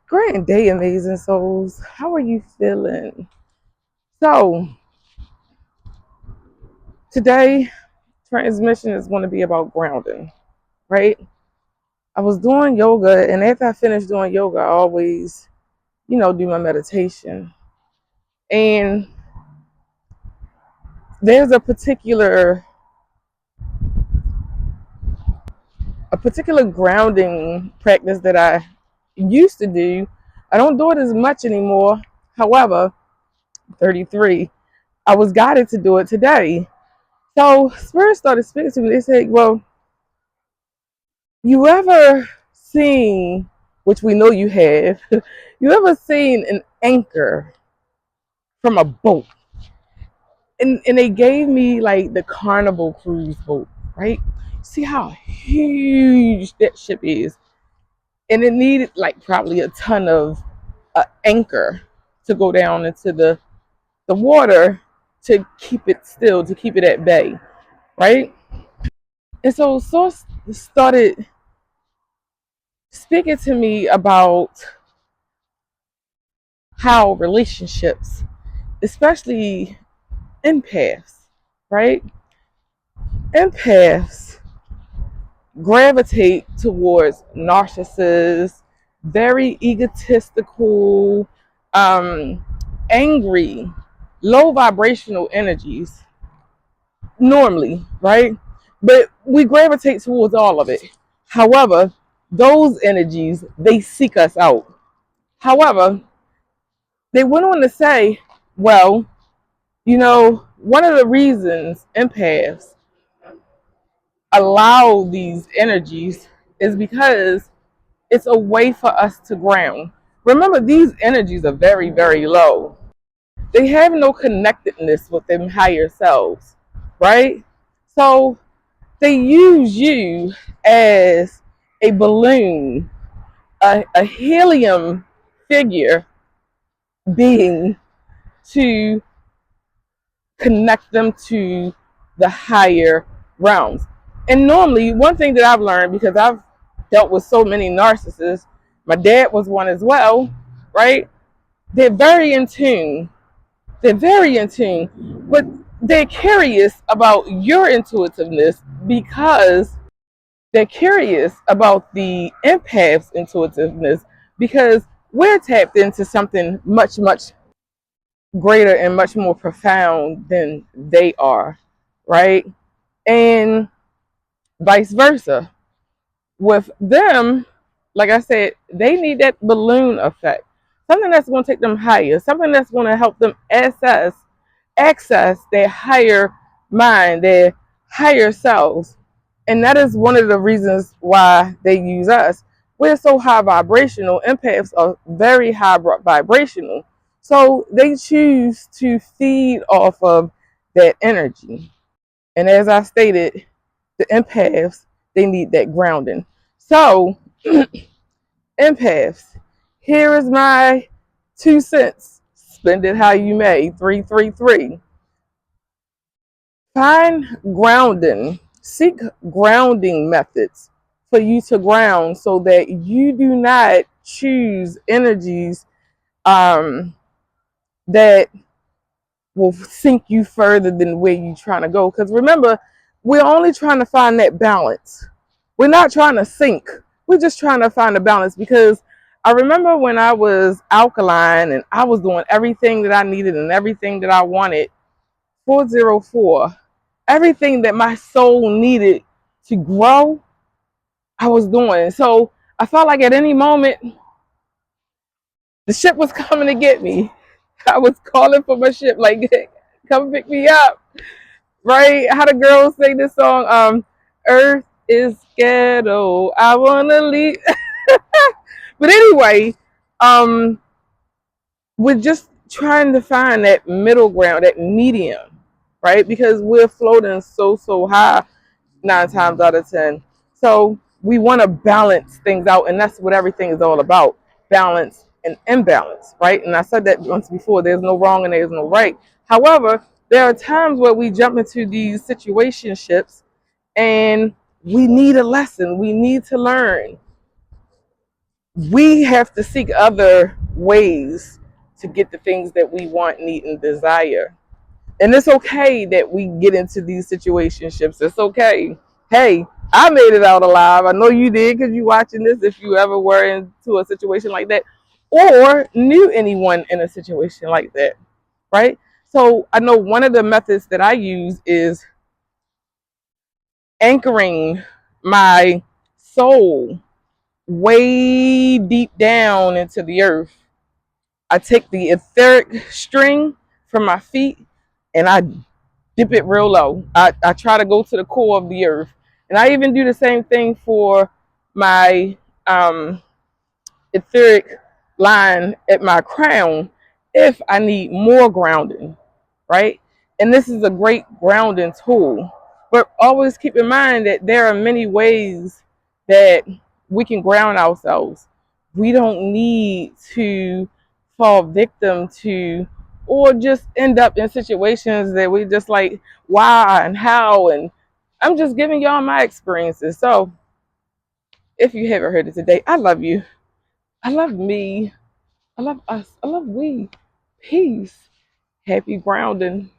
Grand day, amazing souls. How are you feeling? So, today, transmission is going to be about grounding, right? I was doing yoga, and after I finished doing yoga, I always, do my meditation. And there's a particular grounding practice that I used to do. I don't do it as much anymore. However, 33, I was guided to do it today. So Spirit started speaking to me. They said, well, you ever seen, which we know you have, you ever seen an anchor from a boat? And they gave me like the Carnival cruise boat, right? See how huge that ship is. And it needed like probably a ton of anchor to go down into the water to keep it still, to keep it at bay, right? And so Source started speaking to me about how relationships, especially empaths, right? Empaths gravitate towards narcissists, very egotistical, um, angry, low vibrational energies, normally, right? But we gravitate towards all of it. However, those energies, they seek us out. However, they went on to say, well, one of the reasons empaths allow these energies is because it's a way for us to ground. Remember, these energies are very, very low. They have no connectedness with them higher selves, right? So they use you as a balloon, a helium figure being to connect them to the higher realms. And normally, one thing that I've learned, because I've dealt with so many narcissists, my dad was one as well, right? They're very in tune. They're very in tune, but they're curious about your intuitiveness because they're curious about the empath's intuitiveness because we're tapped into something much, much greater and much more profound than they are, right? And vice versa. With them, like I said, they need that balloon effect. Something that's going to take them higher, something that's going to help them access their higher mind, their higher selves. And that is one of the reasons why they use us. We're so high vibrational, empaths are very high vibrational. So they choose to feed off of that energy. And as I stated, the empaths, they need that grounding. So, empaths, here is my 2 cents. Spend it how you may. 333. Find grounding. Seek grounding methods for you to ground so that you do not choose energies that will sink you further than where you're trying to go. Because remember, we're only trying to find that balance. We're not trying to sink. We're just trying to find a balance because I remember when I was alkaline and I was doing everything that I needed and everything that I wanted, 404, everything that my soul needed to grow, I was doing. So I felt like at any moment, the ship was coming to get me. I was calling for my ship, like, come pick me up. Right? How the girls sing this song, Earth is ghetto, I wanna leave. But anyway, um, we're just trying to find that middle ground, that medium, right? Because we're floating so high 9 times out of 10. So we want to balance things out, and that's what everything is all about: balance and imbalance, right? And I said that once before. There's no wrong and there's no right. However, there are times where we jump into these situationships, and we need a lesson. We need to learn we have to seek other ways to get the things that we want, need, and desire. And it's okay that we get into these situationships. It's okay. Hey, I made it out alive. I know you did because you watching this if you ever were into a situation like that or knew anyone in a situation like that, right? So I know one of the methods that I use is anchoring my soul way deep down into the earth. I take the etheric string from my feet and I dip it real low. I try to go to the core of the earth. And I even do the same thing for my etheric line at my crown if I need more grounding, right? And this is a great grounding tool. But always keep in mind that there are many ways that we can ground ourselves. We don't need to fall victim to or just end up in situations that we just like, why and how. And I'm just giving y'all my experiences. So if you haven't heard it today, I love you. I love me. I love us. I love we. Peace. Happy grounding.